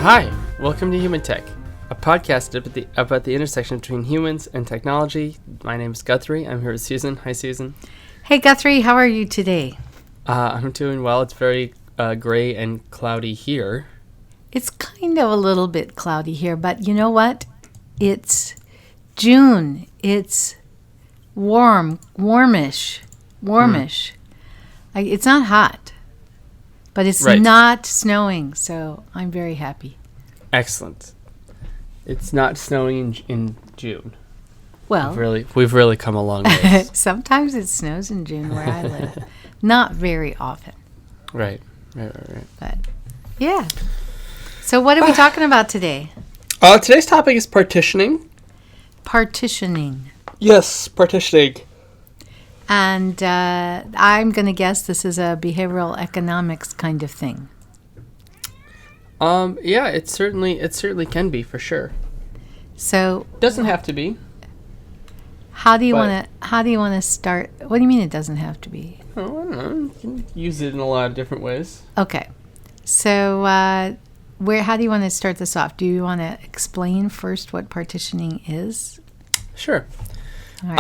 Hi, welcome to Human Tech, a podcast about the intersection between humans and technology. My name is Guthrie. I'm here with Susan. Hi, Susan. Hey, Guthrie, how are you today? I'm doing well. It's very gray and cloudy here. It's kind of a little bit cloudy here, but you know what? It's June. It's warmish. It's not hot, but it's not snowing, so I'm very happy. Excellent. It's not snowing in June. Well, we've really come a long way. Sometimes it snows in June where I live. Not very often. Right. But, yeah. So what are we talking about today? Today's topic is partitioning. Partitioning. Yes, partitioning. And I'm going to guess this is a behavioral economics kind of thing. Yeah, it certainly can be, for sure. So doesn't have to be. How do you want to start? What do you mean it doesn't have to be? Oh, I don't know. You can use it in a lot of different ways. Okay. So how do you want to start this off? Do you want to explain first what partitioning is? Sure. All right.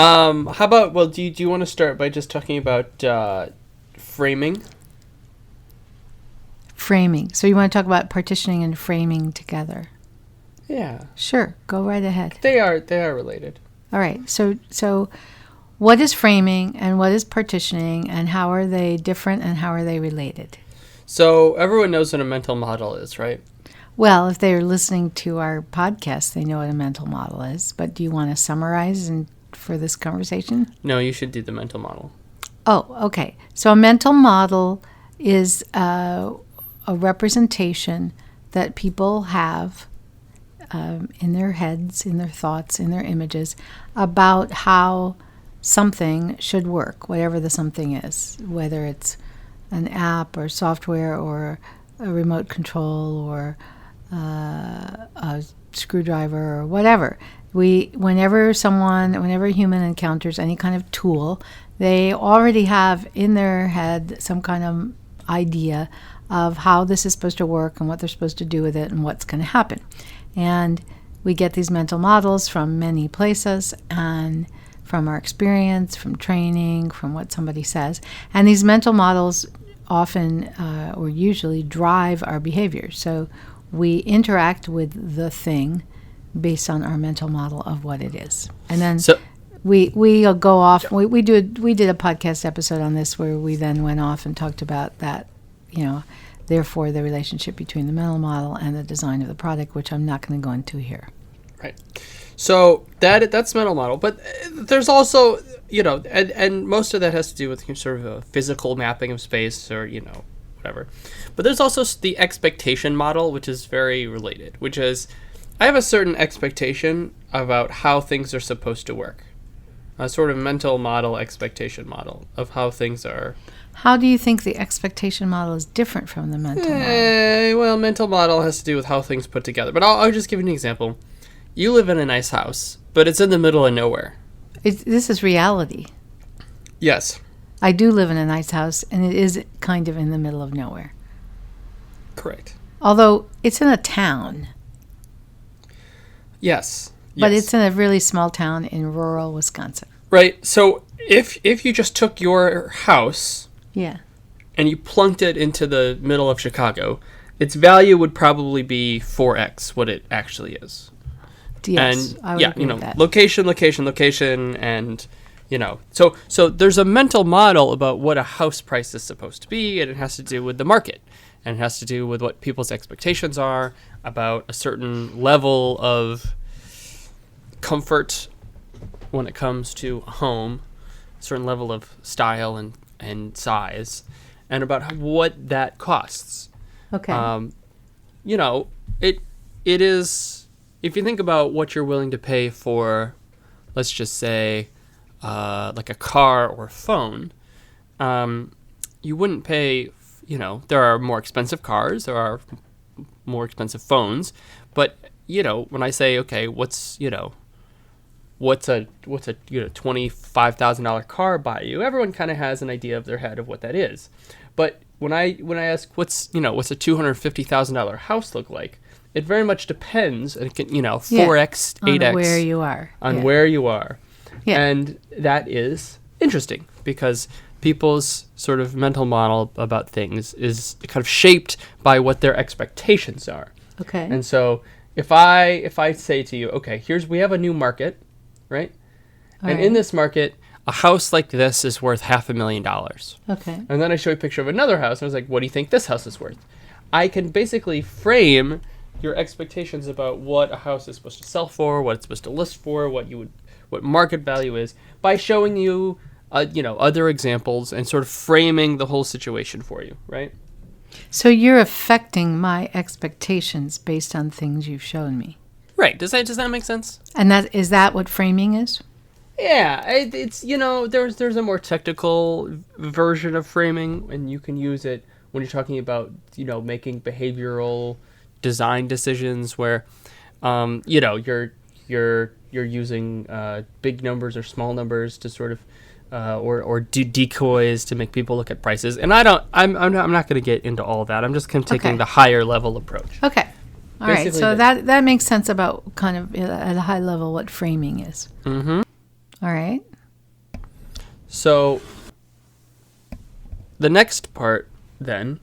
How about, do you want to start by just talking about framing? Framing. So you want to talk about partitioning and framing together? Yeah. Sure. Go right ahead. They are related. All right. So what is framing and what is partitioning and how are they different and how are they related? So everyone knows what a mental model is, right? Well, if they're listening to our podcast, they know what a mental model is. But do you want to summarize for this conversation? No, you should do the mental model. Oh, okay. So a mental model is a representation that people have in their heads, in their thoughts, in their images, about how something should work, whatever the something is, whether it's an app or software or a remote control or a screwdriver or whatever. Whenever a human encounters any kind of tool, they already have in their head some kind of idea of how this is supposed to work and what they're supposed to do with it and what's going to happen. And we get these mental models from many places and from our experience, from training, from what somebody says. And these mental models often or usually drive our behavior. So we interact with the thing based on our mental model of what it is. And then we'll go off. We did a podcast episode on this where we then went off and talked about that, therefore the relationship between the mental model and the design of the product, which I'm not going to go into here. Right. So that's mental model, but there's also, and most of that has to do with sort of a physical mapping of space or, whatever. But there's also the expectation model, which is very related, which is I have a certain expectation about how things are supposed to work. A sort of mental model, expectation model of how things are. How do you think the expectation model is different from the mental model? Well, mental model has to do with how things put together. But I'll just give you an example. You live in a nice house, but it's in the middle of nowhere. This is reality. Yes. I do live in a nice house, and it is kind of in the middle of nowhere. Correct. Although it's in a town. Yes. But it's in a really small town in rural Wisconsin. Right. So if you just took your house and you plunked it into the middle of Chicago, its value would probably be 4x what it actually is. Yes, and I would agree with that. Location, and so there's a mental model about what a house price is supposed to be, and it has to do with the market, and it has to do with what people's expectations are about a certain level of comfort when it comes to a home, a certain level of style and size, and about what that costs. Okay. It is. If you think about what you're willing to pay for, let's just say, like a car or a phone, you wouldn't pay, there are more expensive cars, there are more expensive phones, but, when I say, okay, what's a $25,000 car buy you, everyone kind of has an idea of their head of what that is. But when I ask what's a $250,000 house look like, it very much depends. It can, 4x, 8x on where you are. on where you are. Yeah. And that is interesting because people's sort of mental model about things is kind of shaped by what their expectations are. Okay. And so if I say to you, okay, we have a new market, right? And in this market, a house like this is worth $500,000. Okay. And then I show you a picture of another house, and I was like, what do you think this house is worth? I can basically frame your expectations about what a house is supposed to sell for, what it's supposed to list for, what market value is, by showing you, other examples and sort of framing the whole situation for you, right? So you're affecting my expectations based on things you've shown me. Right. Does that make sense? And is that what framing is? Yeah, it's there's a more technical version of framing, and you can use it when you're talking about making behavioral design decisions where you're using big numbers or small numbers to sort of or do decoys to make people look at prices. And I'm not going to get into all of that. I'm just kind of taking the higher level approach. Okay. All right. So that makes sense about kind of at a high level what framing is. Mm-hmm. All right. So the next part then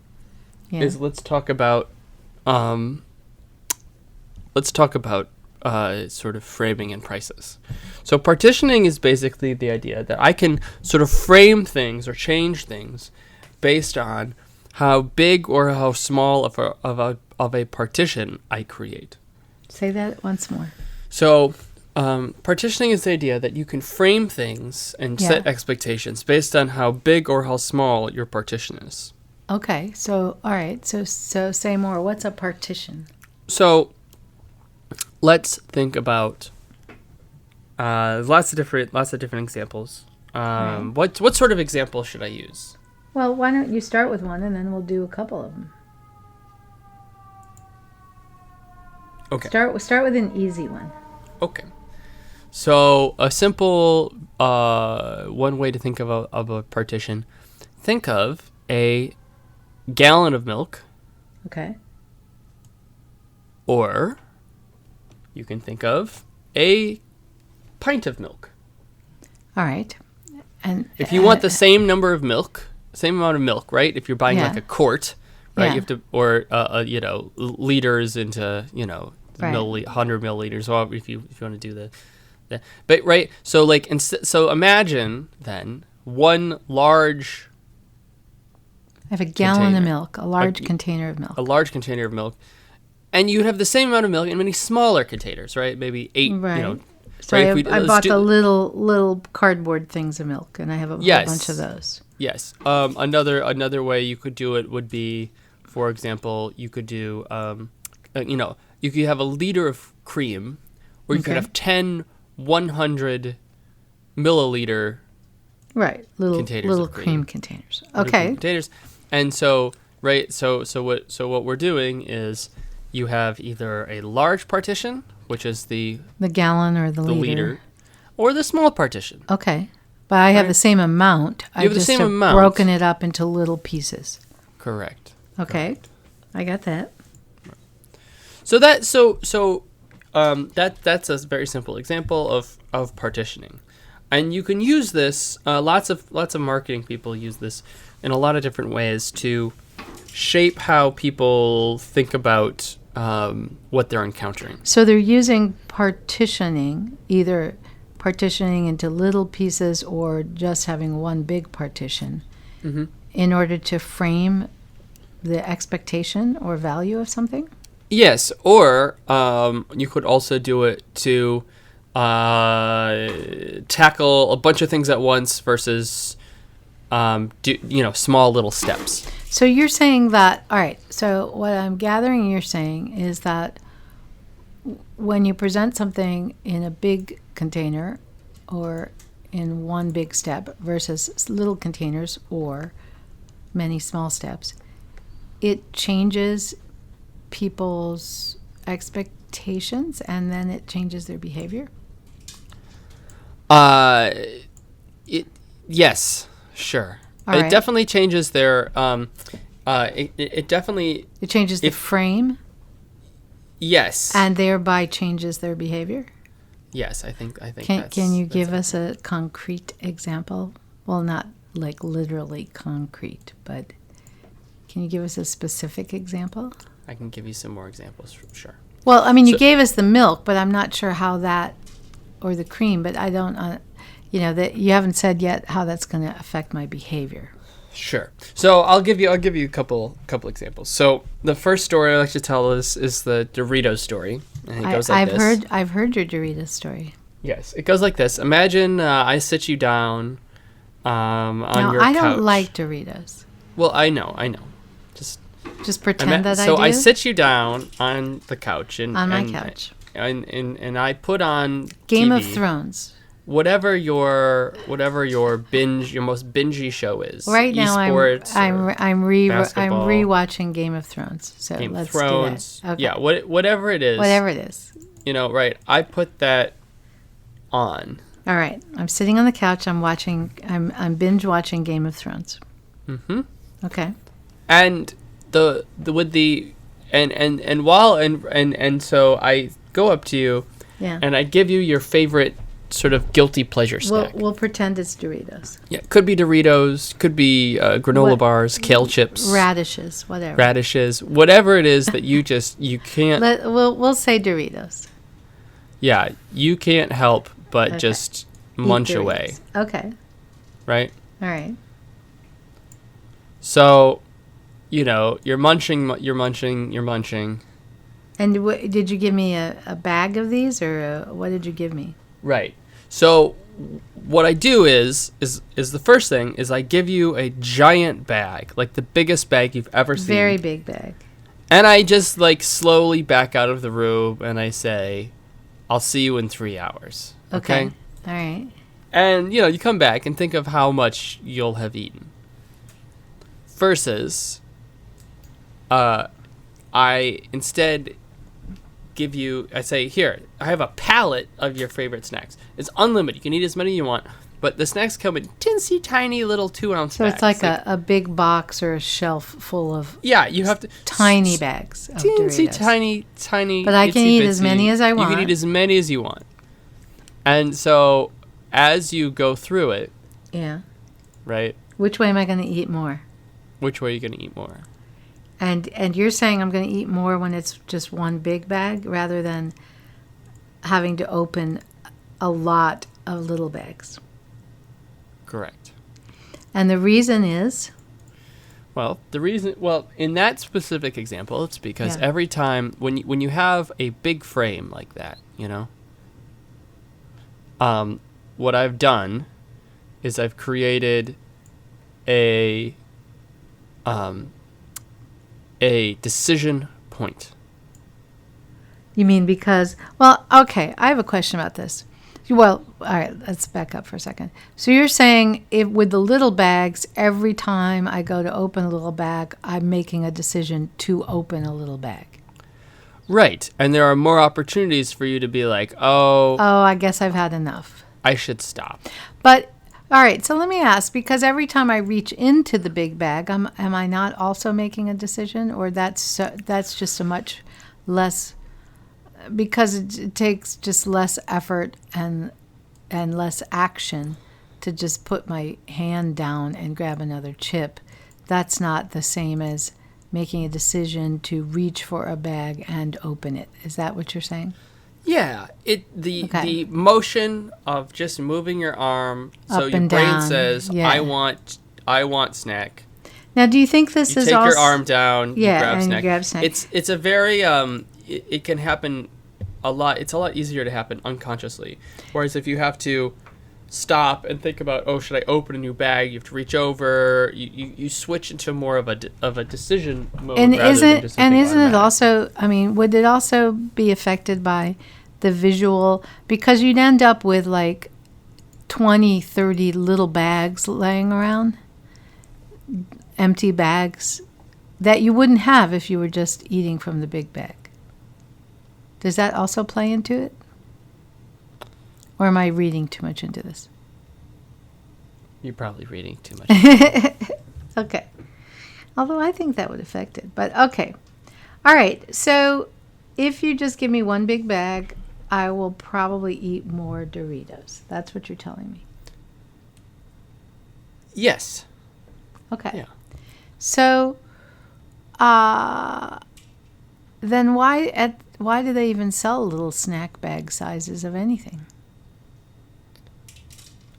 is let's talk about sort of framing and prices. So partitioning is basically the idea that I can sort of frame things or change things based on how big or how small of a partition I create. Say that once more. So partitioning is the idea that you can frame things and set expectations based on how big or how small your partition is. Okay. So, all right. So say more. What's a partition? So let's think about lots of different examples. Right. What sort of example should I use? Well, why don't you start with one and then we'll do a couple of them. Okay. Start with an easy one. Okay. So a simple one way to think of a partition. Think of a gallon of milk. Okay. Or you can think of a pint of milk. All right. And if you want the same amount of milk, right? If you're buying like a quart, right? You have to, or liters into 100 milliliters. Well, if you want to do the but right. So so imagine then one large. I have a gallon of milk, a large container of milk. A large container of milk. And you'd have the same amount of milk in many smaller containers, right? Maybe 8, right. So right? I bought the little cardboard things of milk, and I have a whole bunch of those. Yes. Another way you could do it would be, for example, you could do, you could have a liter of cream, or you could have 10 100 milliliter little cream containers. Okay. Containers. And so, right, so what we're doing is you have either a large partition, which is the gallon or the liter, or the small partition. Okay. But I have the same amount. You have the same amount. Broken it up into little pieces. Correct. Okay. Correct. I got that. So that's a very simple example of partitioning. And you can use this, lots of marketing people use this in a lot of different ways to shape how people think about what they're encountering. So they're using partitioning, either partitioning into little pieces or just having one big partition, in order to frame the expectation or value of something? Yes, or you could also do it to tackle a bunch of things at once versus small little steps. So you're saying that, all right, so what I'm gathering you're saying is that when you present something in a big container or in one big step versus little containers or many small steps, it changes people's expectations and then it changes their behavior? Yes, sure. All right. It definitely changes their it definitely changes the frame. Yes. And thereby changes their behavior? Yes, I think Can you give us a concrete example? Well, not like literally concrete, but can you give us a specific example? I can give you some more examples, sure. Well, I mean, you gave us the milk, but I'm not sure how that, or the cream, but I don't, that you haven't said yet how that's going to affect my behavior. Sure. So I'll give you a couple examples. So the first story I like to tell is the Doritos story. And it goes like this. I've heard your Doritos story. Yes, it goes like this. Imagine I sit you down on your couch. I don't like Doritos. Well, I know. Just pretend that I do. So I sit you down on the couch on my couch, and I put on Game TV, of Thrones. Whatever your most bingey show is. Right now, Esports I'm rewatching Game of Thrones. So Game let's of Thrones. do that. Okay. Yeah, whatever it is. Whatever it is. Right. I put that on. All right. I'm sitting on the couch. I'm binge watching Game of Thrones. Mm-hmm. Okay. And so I go up to you. Yeah. And I give you your favorite sort of guilty pleasure snack. We'll pretend it's Doritos. Yeah, could be Doritos, could be granola bars, kale chips, radishes, whatever it is that you can't. We'll say Doritos. Yeah, you can't help but just munch Doritos. away. Okay. Right. All right. So, you're munching. And did you give me a bag of these, or what did you give me? Right. So what I do is the first thing is I give you a giant bag, like the biggest bag you've ever seen. Very big bag. And I just slowly back out of the room and I say, I'll see you in 3 hours. Okay? All right. And, you come back and think of how much you'll have eaten. Versus, I instead I say, here, I have a pallet of your favorite snacks. It's unlimited. You can eat as many as you want. But the snacks come in teensy tiny little 2-ounce bags. So it's like a big box or a shelf full of you have to tiny bags of teensy Doritos. tiny. But I can eat as many as I want. You can eat as many as you want. And so as you go through it, yeah, right? Which way am I going to eat more? Which way are you going to eat more? And you're saying I'm going to eat more when it's just one big bag rather than having to open a lot of little bags. Correct. And the reason is? Well, in that specific example, it's because every time when you have a big frame like that, what I've done is I've created a decision point. You mean because, okay, I have a question about this. Well, all right, let's back up for a second. So you're saying with the little bags, every time I go to open a little bag, I'm making a decision to open a little bag. Right. And there are more opportunities for you to be like, oh, I guess I've had enough. I should stop. But all right, so let me ask, because every time I reach into the big bag, am I not also making a decision, or that's just a much less, because it takes just less effort and less action to just put my hand down and grab another chip. That's not the same as making a decision to reach for a bag and open it. Is that what you're saying? Yeah, the motion of just moving your arm, so Up your and brain down. says, Yeah. I want snack. Now, do you think this You is take also... your arm down, you grab and snack. you grab snack. It's a very it can happen a lot. It's a lot easier to happen unconsciously. Whereas if you have to stop and think about, should I open a new bag? You have to reach over. You switch into more of a decision mode. And rather than just something isn't it automatic. also? I mean, would it also be affected by the visual? Because you'd end up with like 20, 30 little bags laying around, empty bags that you wouldn't have if you were just eating from the big bag. Does that also play into it? Or am I reading too much into this? You're probably reading too much. Okay. Although I think that would affect it. But okay. All right. So if you just give me one big bag, I will probably eat more Doritos. That's what you're telling me. Yes. Okay. Yeah. So, then why do they even sell little snack bag sizes of anything?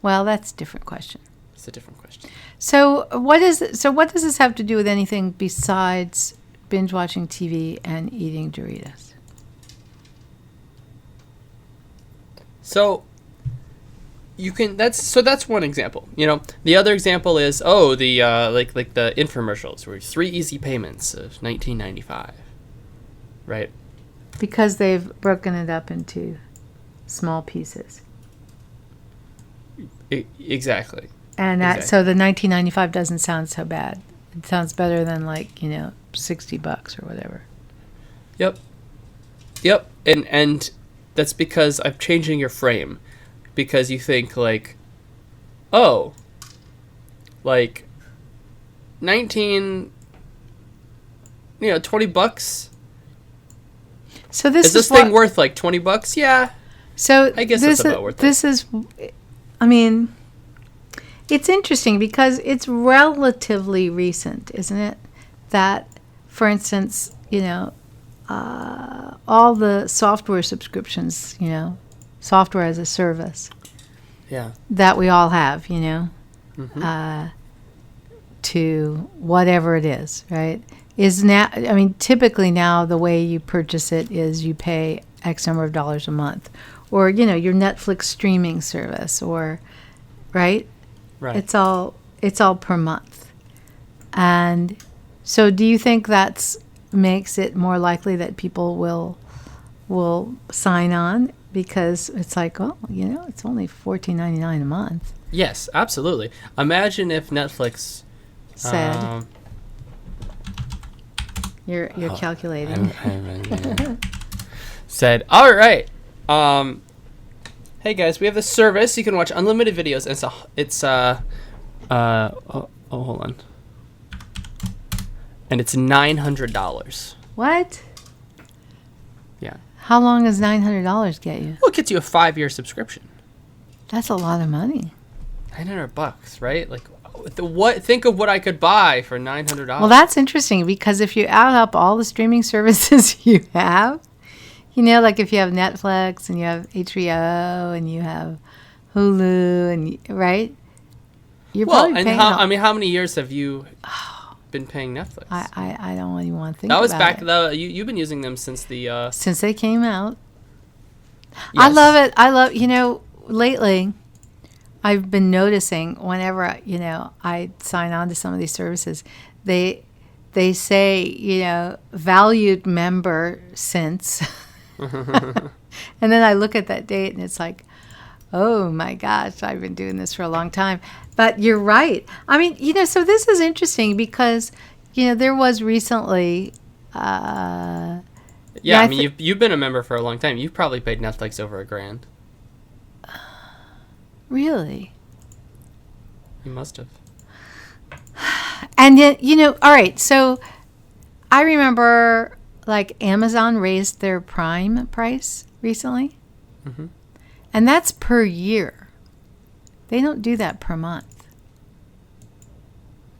Well, that's a different question. It's a different question. So what does this have to do with anything besides binge watching TV and eating Doritos? So that's one example. The other example is the like the infomercials where 3 easy payments of $19.95. Right? Because they've broken it up into small pieces. Exactly. And so the $19.95 doesn't sound so bad. It sounds better than $60 or whatever. Yep. And that's because I'm changing your frame, because you think 20 bucks. So this is this thing worth $20? Yeah. So I guess it's about worth it. It's interesting because it's relatively recent, isn't it? That, for instance, all the software subscriptions, software as a service, that we all have, to whatever it is, right? Is now, typically now the way you purchase it is you pay X number of dollars a month, or your Netflix streaming service, or right. It's all per month. And so do you think that makes it more likely that people will sign on because it's it's only $14.99 a month? Yes, absolutely. Imagine if Netflix said, you're calculating. Said, all right, hey guys, we have this service. You can watch unlimited videos. Hold on. And it's $900. What? Yeah. How long does $900 get you? Well, it gets you a 5-year subscription. That's a lot of money. $900, right? Think of what I could buy for $900. Well, that's interesting because if you add up all the streaming services you have, if you have Netflix and you have HBO and you have Hulu and right, you're probably paying. How many years have you been paying Netflix? I don't even want to think. That was about back it. though. You've been using them since the since they came out. Yes. I love it. Lately, I've been noticing whenever I sign on to some of these services, they say valued member since. And then I look at that date and it's like, oh my gosh, I've been doing this for a long time. But you're right. So this is interesting because, there was recently. You've been a member for a long time. You've probably paid Netflix over $1,000. Really? You must have. And yet, all right. So I remember. Amazon raised their Prime price recently. Mm-hmm. And that's per year. They don't do that per month.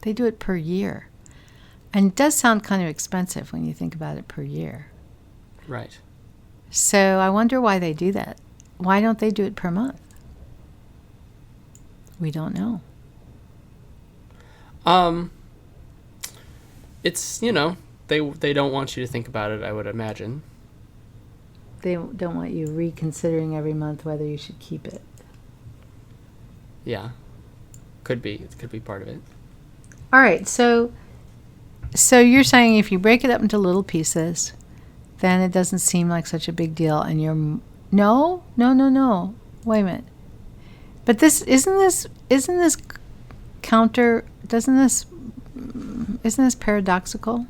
They do it per year. And it does sound kind of expensive when you think about it per year. Right. So I wonder why they do that. Why don't they do it per month? We don't know. It's, they don't want you to think about it, I would imagine. They don't want you reconsidering every month whether you should keep it. Yeah. Could be. It could be part of it. All right. So you're saying if you break it up into little pieces, then it doesn't seem like such a big deal and you're No. Wait a minute. But isn't this paradoxical?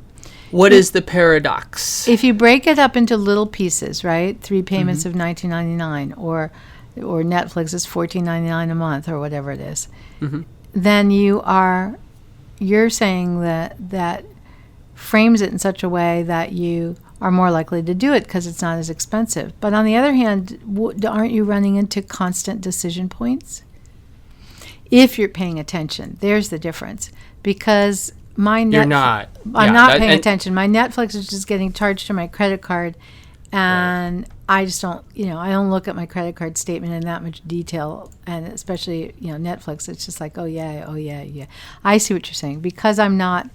What is the paradox? If you break it up into little pieces, right? 3 payments of $19.99 or Netflix is $14.99 a month or whatever it is. Mm-hmm. Then you're saying that frames it in such a way that you are more likely to do it because it's not as expensive. But on the other hand, aren't you running into constant decision points? If you're paying attention, there's the difference. Because You're not. I'm not paying attention. My Netflix is just getting charged to my credit card, and I just don't, I don't look at my credit card statement in that much detail, and especially, Netflix, it's just like, oh yeah. I see what you're saying. Because I'm not,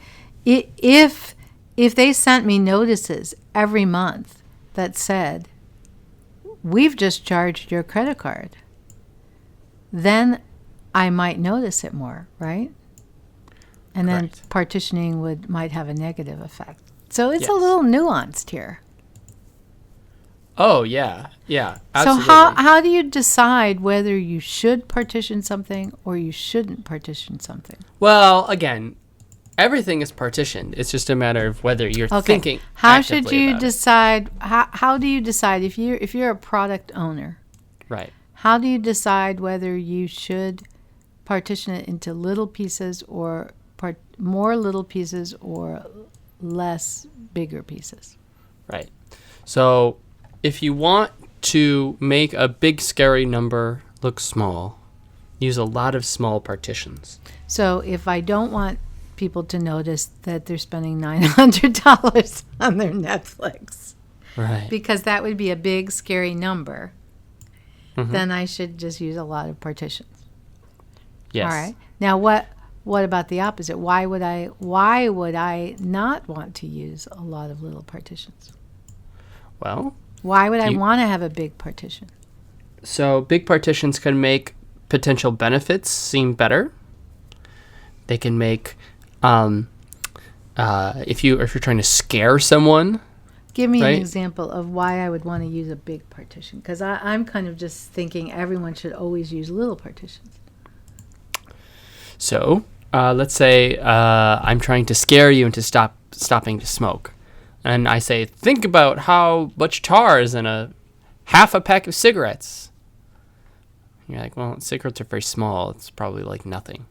if they sent me notices every month that said, we've just charged your credit card, then I might notice it more, right? And then partitioning might have a negative effect. So it's a little nuanced here. Oh, yeah, absolutely. So how do you decide whether you should partition something or you shouldn't partition something? Well, again, everything is partitioned. It's just a matter of whether you're thinking. How should you decide? How do you decide if you're a product owner? Right. How do you decide whether you should partition it into little pieces or more little pieces or less bigger pieces? Right. So if you want to make a big scary number look small, use a lot of small partitions. So if I don't want people to notice that they're spending $900 on their Netflix, right, because that would be a big scary number, then I should just use a lot of partitions. Yes. All right. Now what about the opposite? Why would I not want to use a lot of little partitions? Well, why would I want to have a big partition? So big partitions can make potential benefits seem better. They can make if you're trying to scare someone. Give me an example of why I would want to use a big partition, because I'm kind of just thinking everyone should always use little partitions. So let's say I'm trying to scare you into stopping to smoke. And I say, think about how much tar is in half a pack of cigarettes. And you're like, well, cigarettes are very small. It's probably like nothing.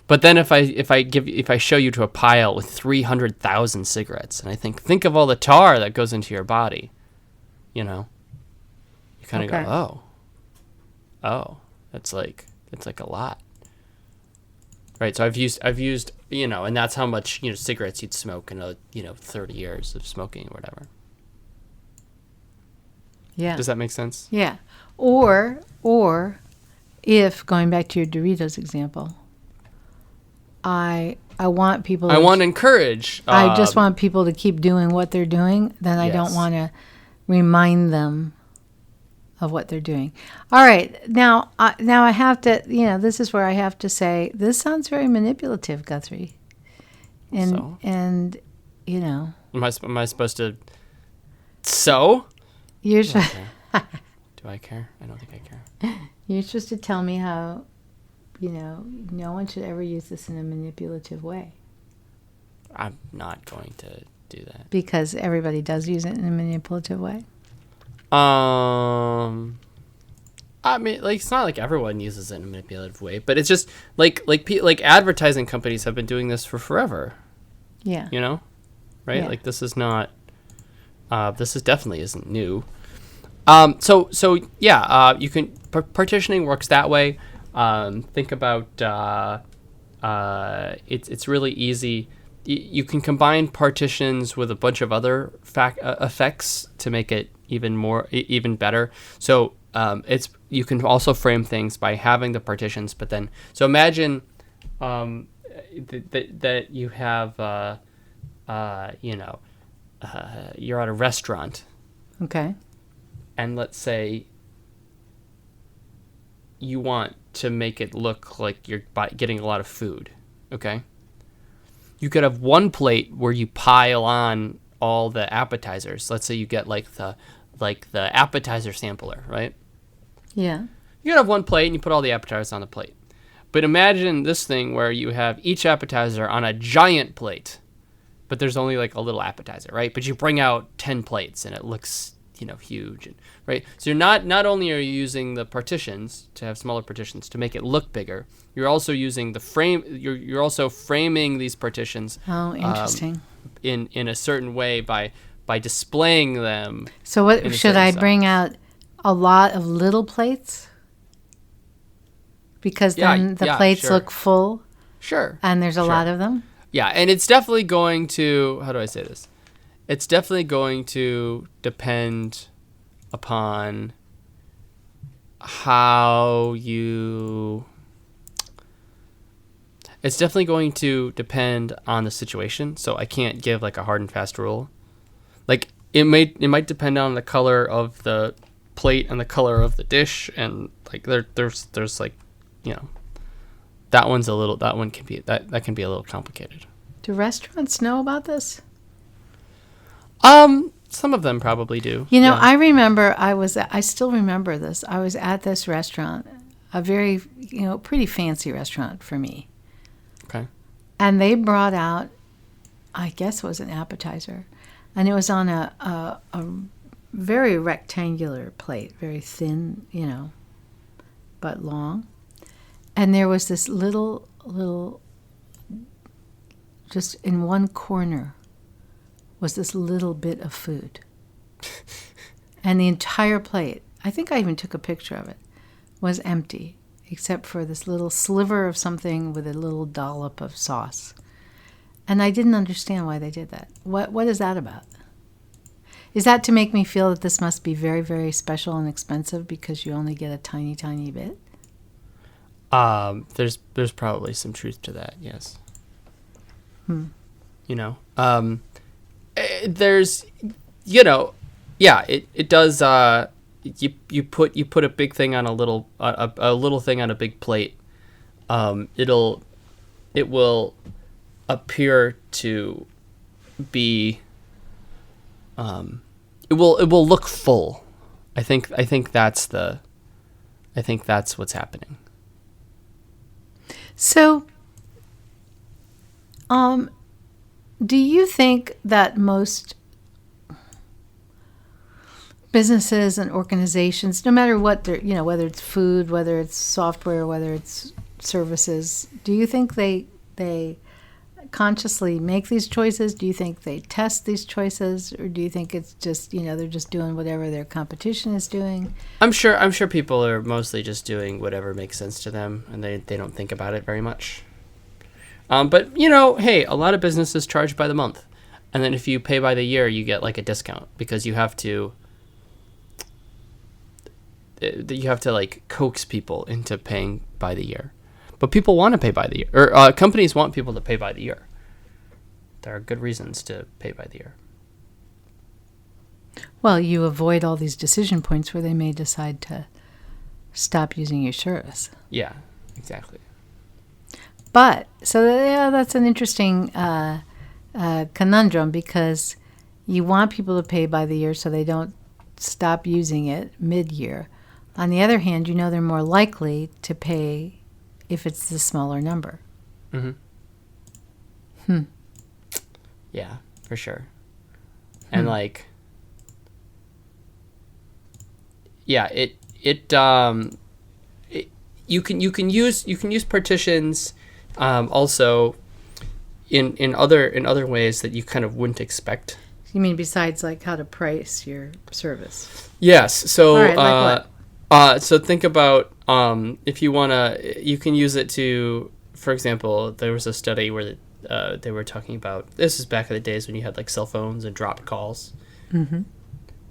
But then if I show you to a pile with 300,000 cigarettes, and I think of all the tar that goes into your body, you kind of go, oh, that's like a lot. Right, so I've used, and that's how much, cigarettes you'd smoke in 30 years of smoking or whatever. Yeah. Does that make sense? Yeah. Or if, going back to your Doritos example, I want people I want to encourage. I just want people to keep doing what they're doing, then I don't want to remind them of what they're doing. All right. Now I have to, this is where I have to say, this sounds very manipulative, Guthrie. And Am I supposed to You're Do I care? I don't think I care. You're supposed to tell me how, no one should ever use this in a manipulative way. I'm not going to do that. Because everybody does use it in a manipulative way? I mean, it's not like everyone uses it in a manipulative way, but it's just like advertising companies have been doing this for forever. Yeah. Right? Yeah. This is not. This is definitely isn't new. You can partitioning works that way. Think about it's really easy. You can combine partitions with a bunch of other effects to make it even better. So you can also frame things by having the partitions, but then imagine that you have you're at a restaurant. Okay. And let's say you want to make it look like you're getting a lot of food. Okay. You could have one plate where you pile on all the appetizers. Let's say you get the appetizer sampler, right? Yeah. You could have one plate and you put all the appetizers on the plate. But imagine this thing where you have each appetizer on a giant plate, but there's only a little appetizer, right? But you bring out 10 plates and it looks, huge, right? So you're not only are you using the partitions to have smaller partitions to make it look bigger, you're also using the frame. You're also framing these partitions. Oh, interesting. In a certain way by by displaying them. So what should I bring out? A lot of little plates? Because then the plates look full? Sure. And there's a lot of them? Yeah, and it's definitely going to, how do I say this? It's definitely going to depend upon how you... It's definitely going to depend on the situation, so I can't give like a hard and fast rule. Like it might depend on the color of the plate and the color of the dish, and like there's like, you know, that one can be that can be a little complicated. Do restaurants know about this? Some of them probably do. You know, yeah. I still remember this. I was at this restaurant, a very, pretty fancy restaurant for me. Okay. And they brought out, I guess it was an appetizer, and it was on a very rectangular plate, very thin, but long. And there was this little, just in one corner was this little bit of food. And the entire plate, I think I even took a picture of it, was empty, except for this little sliver of something with a little dollop of sauce. And I didn't understand why they did that. What is that about? Is that to make me feel that this must be very, very special and expensive because you only get a tiny, tiny bit? There's probably some truth to that, yes. There's, it does. You put a big thing on a little thing on a big plate. It will appear to be. It will look full. I think that's what's happening. So, do you think that most businesses and organizations, no matter what they're, whether it's food, whether it's software, whether it's services, do you think they consciously make these choices? Do you think they test these choices, or do you think it's just, they're just doing whatever their competition is doing? I'm sure people are mostly just doing whatever makes sense to them, and they don't think about it very much. But hey, a lot of businesses charge by the month, and then if you pay by the year, you get like a discount because you have to like coax people into paying by the year. But people want to pay by the year, or companies want people to pay by the year. There are good reasons to pay by the year. Well, you avoid all these decision points where they may decide to stop using your service. Yeah, exactly. But, so yeah, that's an interesting conundrum, because you want people to pay by the year so they don't stop using it mid-year. On the other hand, they're more likely to pay if it's the smaller number. Mm-hmm. Yeah, for sure. And you can use partitions also in other ways that you kind of wouldn't expect. You mean besides like how to price your service? Yes. So all right, like what? So think about if you you can use it to, for example, there was a study where they were talking about, this is back in the days when you had like cell phones and dropped calls. Mm-hmm.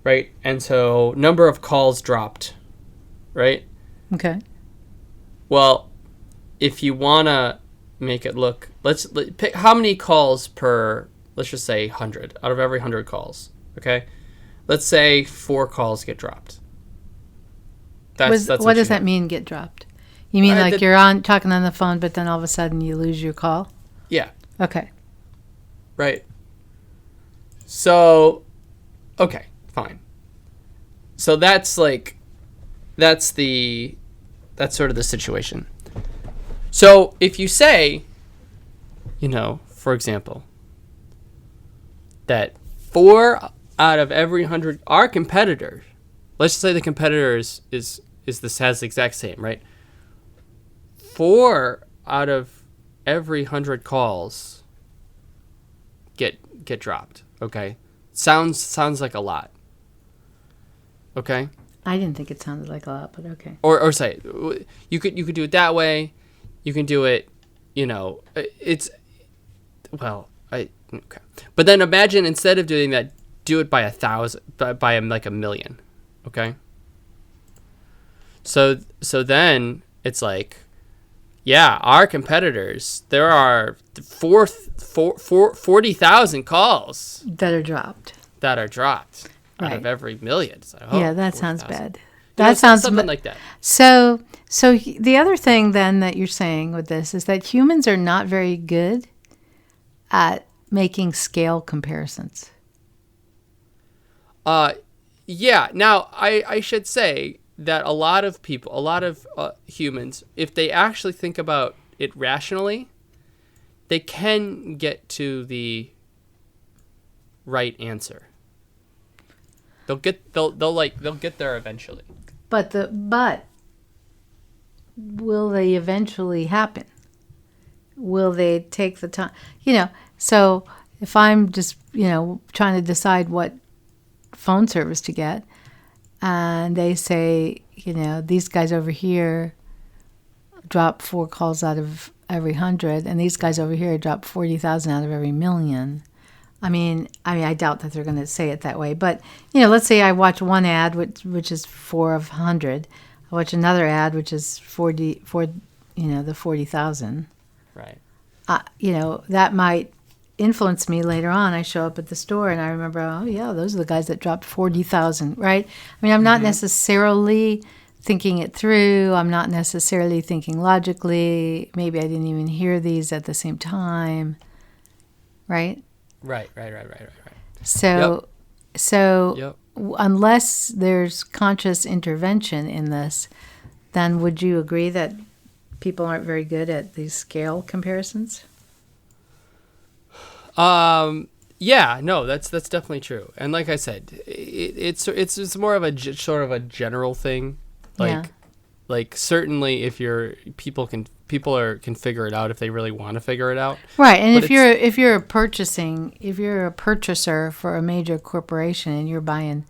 Right? And so number of calls dropped, right? Okay. Well, if you want to make it look, let's pick how many calls per, let's just say 100 out of every 100 calls, okay? Let's say 4 calls get dropped. That's what does that mean, get dropped? You mean like you're talking on the phone, but then all of a sudden you lose your call? Yeah. Okay. Right. So, okay, fine. So that's sort of the situation. So if you say, for example, that 4 out of every 100, our competitors, let's just say the competitor has the exact same, right? 4 out of every 100 calls get dropped. Okay, sounds like a lot. Okay? I didn't think it sounded like a lot, but okay. Or say you could do it that way. You can do it, it's okay. But then imagine instead of doing that, do it by 1,000, by like 1,000,000. Okay? So then it's like, yeah, our competitors, there are 40,000 calls That are dropped. out Right. of every million. So, Yeah, that sounds bad. That sounds something like that. So the other thing then that you're saying with this is that humans are not very good at making scale comparisons. Yeah. Now, I should say that a lot of humans, if they actually think about it rationally, they can get to the right answer. They'll get there eventually. But will they eventually happen? Will they take the time? So if I'm just, trying to decide what phone service to get, and they say, these guys over here drop 4 calls out of every 100, and these guys over here drop 40,000 out of every 1,000,000. I mean, I doubt that they're going to say it that way. But, let's say I watch one ad, which is 4 of 100. I watch another ad, which is the 40,000. Right. That might influence me later on. I show up at the store and I remember, oh, yeah, those are the guys that dropped 40,000, right? I mean, I'm not necessarily thinking it through. I'm not necessarily thinking logically. Maybe I didn't even hear these at the same time, right? Right. So, Yep. Unless there's conscious intervention in this, then would you agree that people aren't very good at these scale comparisons? Yeah, no, that's definitely true. And like I said, it's more of a sort of a general thing. Like certainly if people can figure it out if they really want to figure it out. Right. And if you're a purchaser for a major corporation and you're buying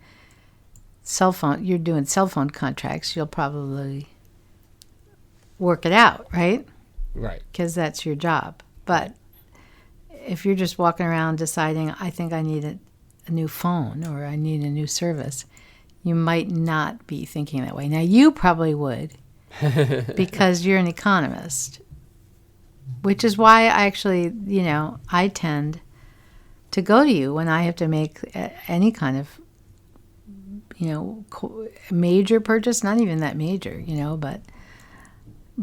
you're doing cell phone contracts, you'll probably work it out, right? Right. Because that's your job. But if you're just walking around deciding, I think I need a new phone or I need a new service, you might not be thinking that way. Now, you probably would because you're an economist, which is why I actually, I tend to go to you when I have to make any kind of, major purchase, not even that major, but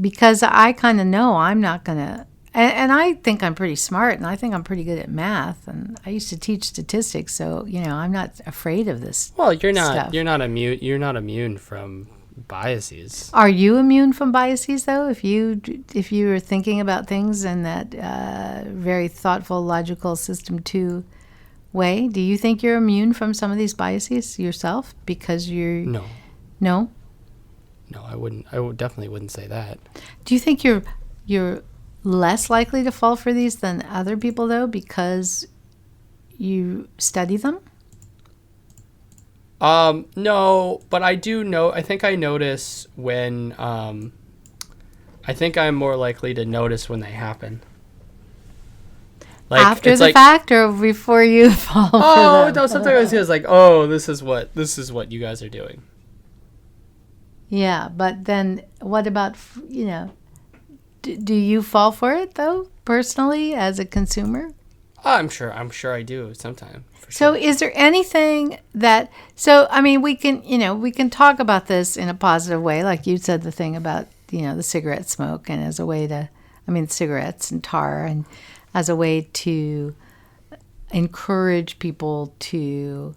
because I kind of know I'm not going to. And I think I'm pretty smart, and I think I'm pretty good at math, and I used to teach statistics, so I'm not afraid of this. Well, you're not. Stuff. You're not immune. You're not immune from biases. Are you immune from biases, though? If you are thinking about things in that very thoughtful, logical System 2 way, do you think you're immune from some of these biases yourself? Because you're no. No, I wouldn't. Definitely wouldn't say that. Do you think you're less likely to fall for these than other people, though, because you study them? No, but I do know. I think I notice when. I think I'm more likely to notice when they happen. Like, after the fact, or before you fall for them? Oh no! Sometimes it's like, oh, this is what you guys are doing. Yeah, but then what about Do you fall for it though, personally, as a consumer? I'm sure I do sometimes. So is there anything that, we can talk about this in a positive way, like you said, the thing about, the cigarette smoke, and as a way to, cigarettes and tar, and as a way to encourage people to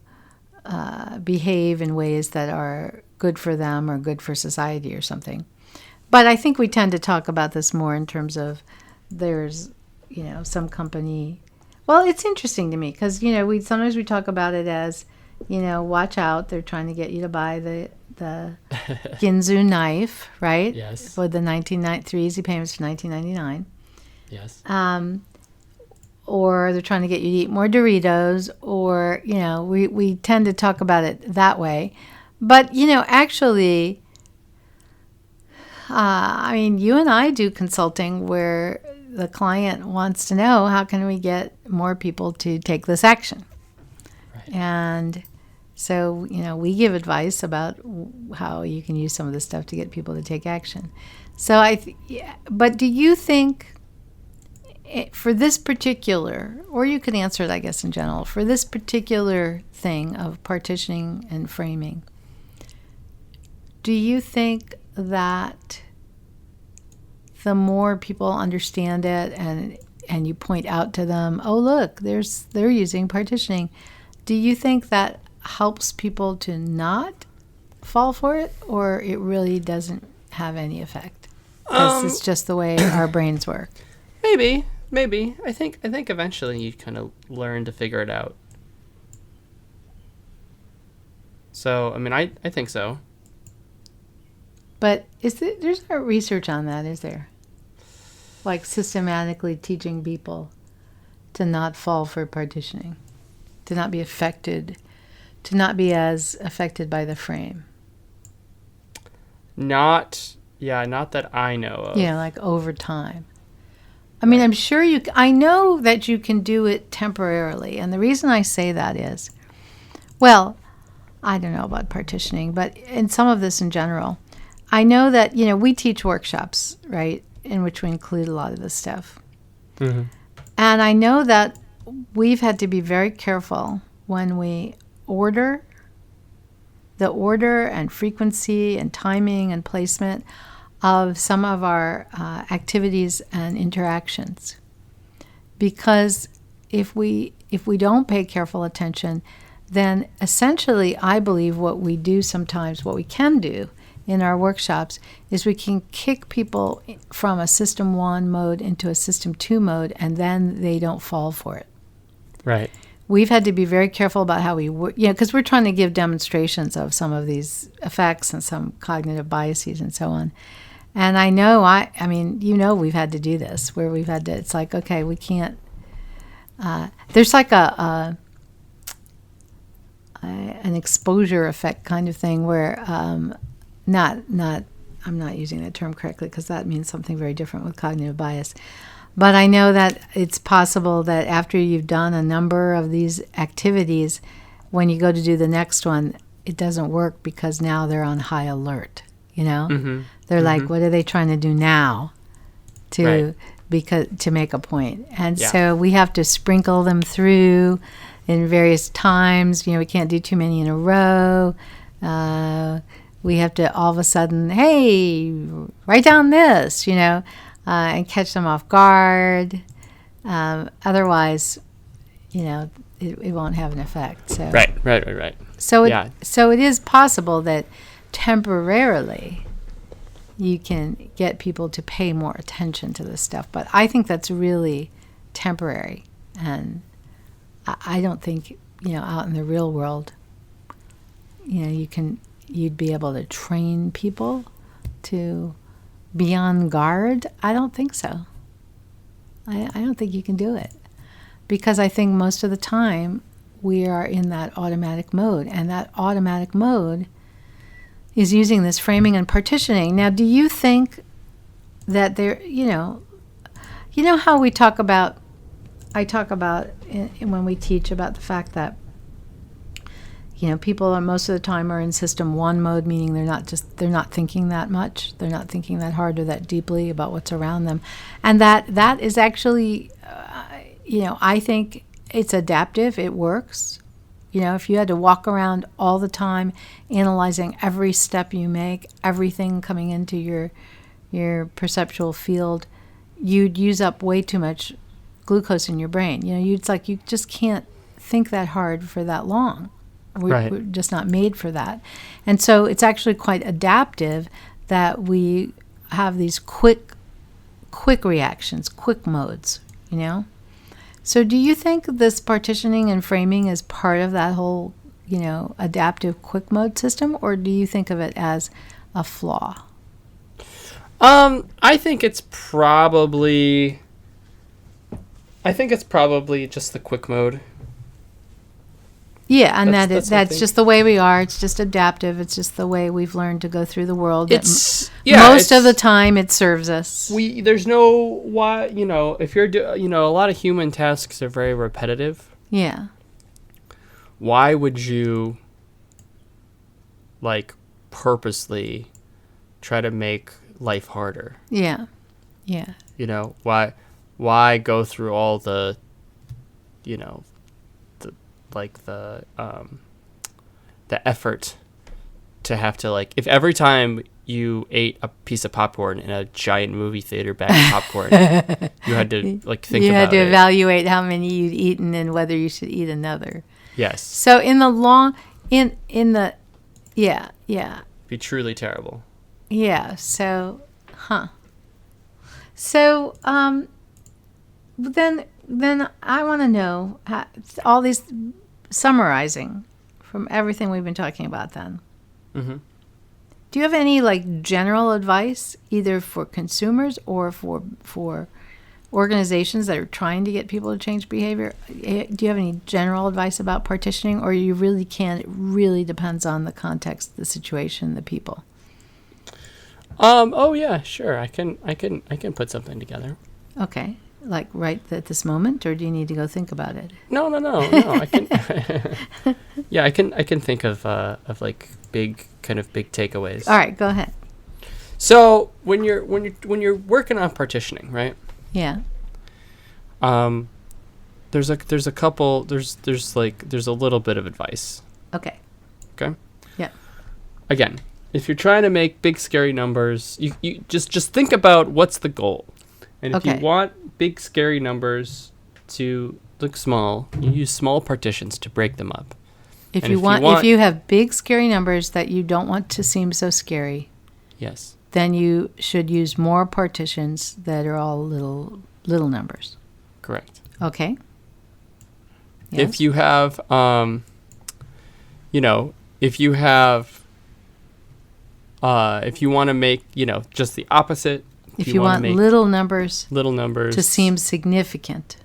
behave in ways that are good for them or good for society or something. But I think we tend to talk about this more in terms of there's, some company. Well, it's interesting to me because, sometimes we talk about it as, watch out. They're trying to get you to buy the Ginzu knife, right? Yes. For the 3 easy payments for $19.99. Yes. or they're trying to get you to eat more Doritos, or, we tend to talk about it that way. But, actually, you and I do consulting where the client wants to know, how can we get more people to take this action? Right. And so, we give advice about how you can use some of this stuff to get people to take action. So but do you think for this particular, or you could answer it, I guess, in general, for this particular thing of partitioning and framing, do you think that the more people understand it and you point out to them, oh, look, they're using partitioning, do you think that helps people to not fall for it, or it really doesn't have any effect because it's just the way our brains work? Maybe. I think eventually you kind of learn to figure it out. So, I think so. But there's no research on that, is there? Like systematically teaching people to not fall for partitioning, to not be affected, to not be as affected by the frame. Not that I know of. Yeah, like over time. I'm sure I know that you can do it temporarily. And the reason I say that is, well, I don't know about partitioning, but in some of this in general, I know that, we teach workshops, right, in which we include a lot of this stuff. Mm-hmm. And I know that we've had to be very careful when we order and frequency and timing and placement of some of our activities and interactions. Because if we don't pay careful attention, then essentially I believe what we can do in our workshops is we can kick people from a system 1 mode into a system 2 mode, and then they don't fall for it. Right. We've had to be very careful about how we work, because we're trying to give demonstrations of some of these effects and some cognitive biases and so on. And I know, we've had to do this, where we've had to, it's like, okay, we can't, there's like an exposure effect kind of thing where, I'm not using that term correctly because that means something very different with cognitive bias. But I know that it's possible that after you've done a number of these activities, when you go to do the next one, it doesn't work because now they're on high alert, Mm-hmm. They're like, what are they trying to do now to make a point? And so we have to sprinkle them through in various times. We can't do too many in a row. We have to all of a sudden, hey, write down this, and catch them off guard. Otherwise, it won't have an effect. So Right. So it is possible that temporarily you can get people to pay more attention to this stuff, but I think that's really temporary, and I don't think out in the real world, you'd be able to train people to be on guard. I don't think so. I don't think you can do it, because I think most of the time we are in that automatic mode, and that automatic mode is using this framing and partitioning. Now, do you think that there, how I talk about when we teach about the fact that, people are most of the time are in system 1 mode, meaning they're not thinking that much. They're not thinking that hard or that deeply about what's around them. And that is actually, I think it's adaptive. It works. If you had to walk around all the time analyzing every step you make, everything coming into your perceptual field, you'd use up way too much glucose in your brain. You just can't think that hard for that long. We're just not made for that. And so it's actually quite adaptive that we have these quick reactions, quick modes, So do you think this partitioning and framing is part of that whole, adaptive quick mode system, or do you think of it as a flaw? I think it's probably I think it's probably just the quick mode. Yeah, and That's just the way we are. It's just adaptive. It's just the way we've learned to go through the world. Most of the time it serves us. There's no why, if you're a lot of human tasks are very repetitive. Yeah. Why would you purposely try to make life harder? Yeah. Yeah. Why go through all the the effort to have to if every time you ate a piece of popcorn in a giant movie theater bag of popcorn, you had to think about it. You had to evaluate how many you'd eaten and whether you should eat another. Yes. So in the yeah. Be truly terrible. Yeah. So, So, then I want to know all these summarizing from everything we've been talking about. Then, do you have any general advice either for consumers or for organizations that are trying to get people to change behavior? Do you have any general advice about partitioning, or you really can't? It really depends on the context, the situation, the people. Oh yeah, sure. I can put something together. Okay. Right at this moment, or do you need to go think about it? No. I can. Yeah, I can think of big takeaways. All right, go ahead. So when you're working on partitioning, right? Yeah. There's a little bit of advice. Okay. Okay. Yeah. Again, if you're trying to make big scary numbers, you just think about what's the goal. And if you want big scary numbers to look small, you use small partitions to break them up. If you have big scary numbers that you don't want to seem so scary, yes, then you should use more partitions that are all little numbers. Correct. Okay. Yes. If you have if you want to make, just the opposite. If you want little numbers to seem significant.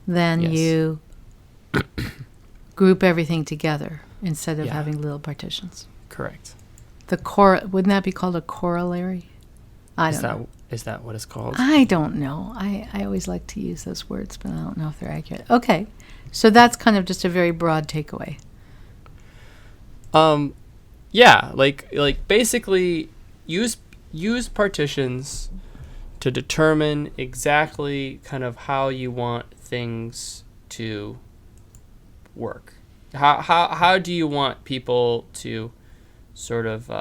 Then yes. you group everything together instead of having little partitions. Correct. Wouldn't that be called a corollary? Is that what it's called? I don't know. I always like to use those words, but I don't know if they're accurate. Okay. So that's kind of just a very broad takeaway. Yeah, basically use partitions to determine exactly kind of how you want things to work. How do you want people to sort of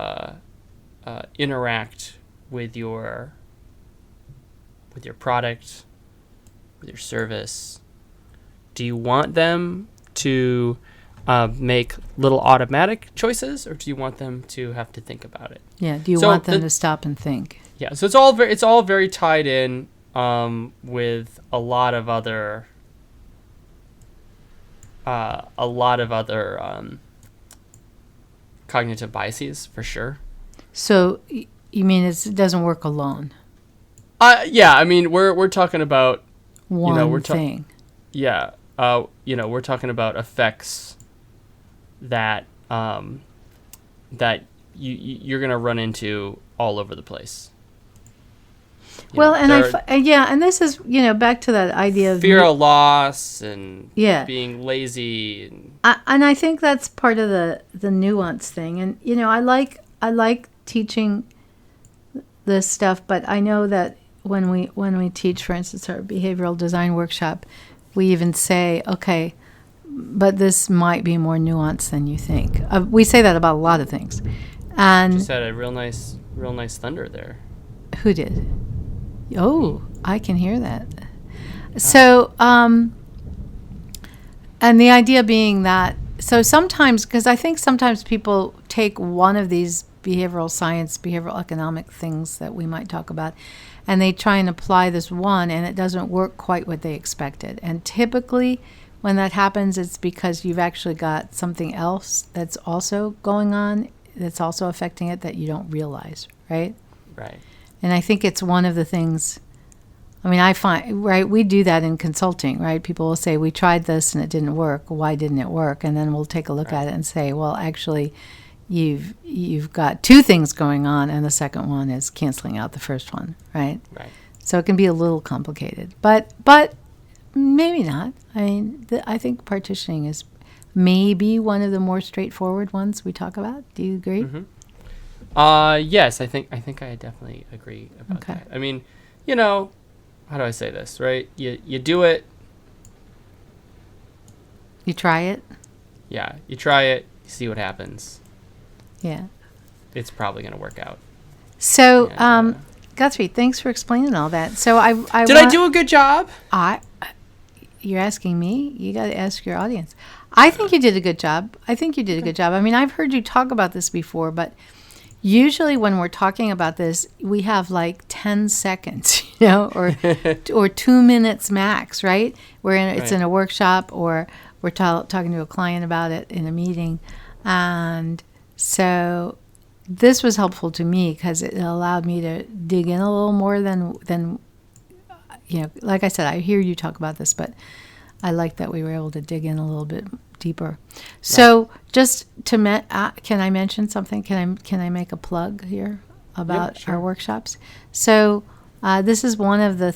interact with your product, with your service? Do you want them to make little automatic choices, or do you want them to have to think about it? Yeah. Do you want them to stop and think? Yeah. So it's all very tied in with a lot of other cognitive biases, for sure. So you mean it doesn't work alone? Yeah. I mean, we're talking about one thing. Yeah. We're talking about effects that that you're gonna run into all over the place. And this is back to that idea of fear of loss and being lazy, and I think that's part of the nuance thing. And I like teaching this stuff, but I know that when we teach, for instance, our behavioral design workshop, we even say, okay, but this might be more nuanced than you think. We say that about a lot of things. And just had a real nice thunder there. Who did? Oh, I can hear that. So, and the idea being that, so sometimes, because I think sometimes people take one of these behavioral science, behavioral economic things that we might talk about, and they try and apply this one, and it doesn't work quite what they expected. And typically, when that happens, it's because you've actually got something else that's also going on, that's also affecting it that you don't realize, right? Right. And I think it's one of the things I mean, I find, right, we do that in consulting, right? People will say, we tried this and it didn't work. Why didn't it work? And then we'll take a look at it and say, well, actually, you've got two things going on, and the second one is canceling out the first one, right? Right. So it can be a little complicated, but maybe not. I mean, I think partitioning is maybe one of the more straightforward ones we talk about. Do you agree? Mm-hmm. Yes, I think I definitely agree about that. I mean, how do I say this, right? You do it. You try it. Yeah, you try it, you see what happens. Yeah. It's probably going to work out. So, Guthrie, thanks for explaining all that. So I did I do a good job? You're asking me? You got to ask your audience. I think you did a good job. I mean, I've heard you talk about this before, but usually when we're talking about this, we have like 10 seconds, or 2 minutes max, right? It's in a workshop, or we're talking to a client about it in a meeting. And so this was helpful to me because it allowed me to dig in a little more than like I said, I hear you talk about this, but I like that we were able to dig in a little bit deeper. So just to can I mention something? Can I make a plug here about our workshops? So this is one of the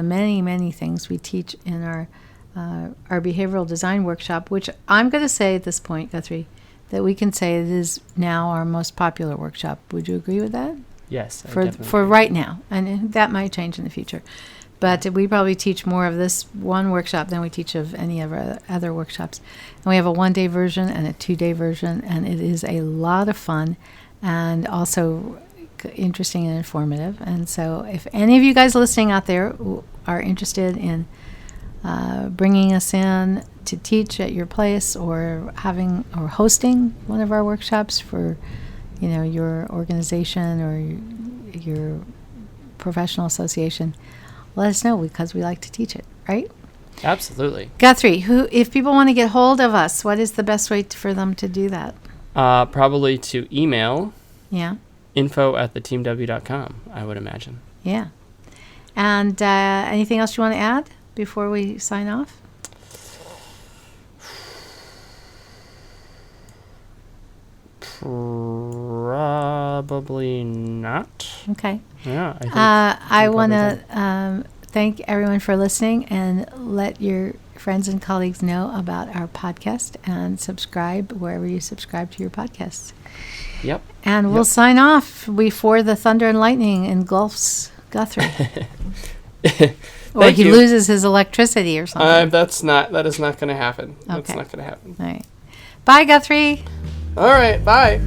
many things we teach in our behavioral design workshop, which I'm going to say at this point, Guthrie, that we can say it is now our most popular workshop. Would you agree with that? Yes. For right now, and that might change in the future. But we probably teach more of this one workshop than we teach of any of our other workshops. And we have a 1-day version and a 2-day version, and it is a lot of fun and also interesting and informative. And so if any of you guys listening out there are interested in bringing us in to teach at your place, or hosting one of our workshops for your organization or your professional association, let us know, because we like to teach it, right? Absolutely. Guthrie, if people want to get hold of us, what is the best way for them to do that? Probably to email. Yeah. info@theteamw.com, I would imagine. Yeah. And anything else you want to add before we sign off? Probably not. Okay. Yeah. I want to thank everyone for listening, and let your friends and colleagues know about our podcast, and subscribe wherever you subscribe to your podcasts. Yep. And we'll sign off before the thunder and lightning engulfs Guthrie. Or he loses his electricity or something. That is not going to happen. Okay. That's not going to happen. All right. Bye, Guthrie. All right. Bye.